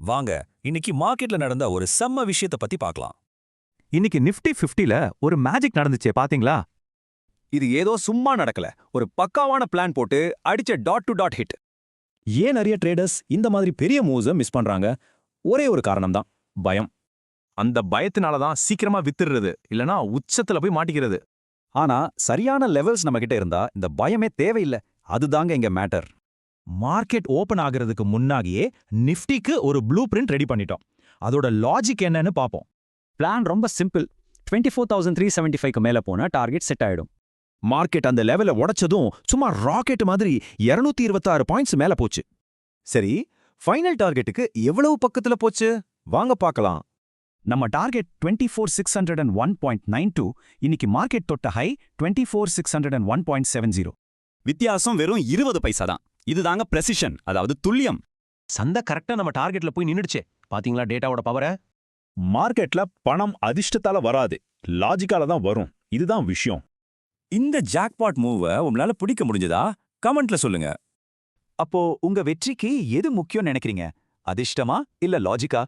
வாங்க இன்னைக்கு மார்க்கெட்ல நடந்த ஒரு செம்ம விஷயத்த பத்தி பார்க்கலாம். இன்னைக்கு நிஃப்டி 50ல ஒரு மேஜிக் நடந்துச்சே பாத்தீங்களா? இது ஏதோ சும்மா நடக்கல, ஒரு பக்காவான பிளான் போட்டு அடிச்ச டாட் டு டாட் ஹிட். ஏன் நிறைய ட்ரேடர்ஸ் இந்த மாதிரி பெரிய மூவ்ஸை மிஸ் பண்றாங்க? ஒரே ஒரு காரணம் தான், பயம். அந்த பயத்தினால தான் சீக்கிரமா வித்துடுறது, இல்லனா உச்சத்துல போய் மாட்டிக்கிறது. ஆனா சரியான லெவல்ஸ் நம்ம கிட்ட இருந்தா இந்த பயமே தேவையில்லை. அதுதாங்க இங்க மேட்டர். மார்க்கெட் ஓபன் ஆகிறதுக்கு முன்னாடியே நிஃப்டிக்கு ஒரு ப்ளூ பிரிண்ட் ரெடி பண்ணிட்டோம். அதோட லாஜிக் என்னன்னு பாப்போம். பிளான் ரொம்ப சிம்பிள். 24,375க்கு மேல போனா டார்கெட் செட் ஆயிடும். மார்க்கெட் அந்த லெவலை உடைச்சதும் சும்மா ராக்கெட் மாதிரி 226 பாயிண்ட்ஸ் மேல போச்சு. சரி, ஃபைனல் டார்கெட்டுக்கு எவ்வளவு பக்கத்துல போச்சு? வாங்க பார்க்கலாம். நம்ம டார்கெட் 24,601.92. இன்னைக்கு மார்க்கெட் தொட்ட ஹை 24,601.70. வித்தியாசம் வெறும் 20 பைசா தான். இதுதாங்க பிரெசிஷன், அதாவது துல்லியம். சந்தை கரெக்டா நம்ம டார்கெட்ல போய் நின்னுடுச்சே. பாத்தீங்களா டேட்டாவோட பவரை? மார்க்கெட்ல பணம் அதிர்ஷ்டத்தால வராது, லாஜிக்கால தான் வரும். இதுதான் விஷயம். இந்த ஜாக்பாட் மூவை உங்களால பிடிக்க முடிஞ்சதா? கமெண்ட்ல சொல்லுங்க. அப்போ உங்க வெற்றிக்கு எது முக்கியம் நினைக்கிறீங்க? அதிர்ஷ்டமா இல்ல லாஜிக்கா?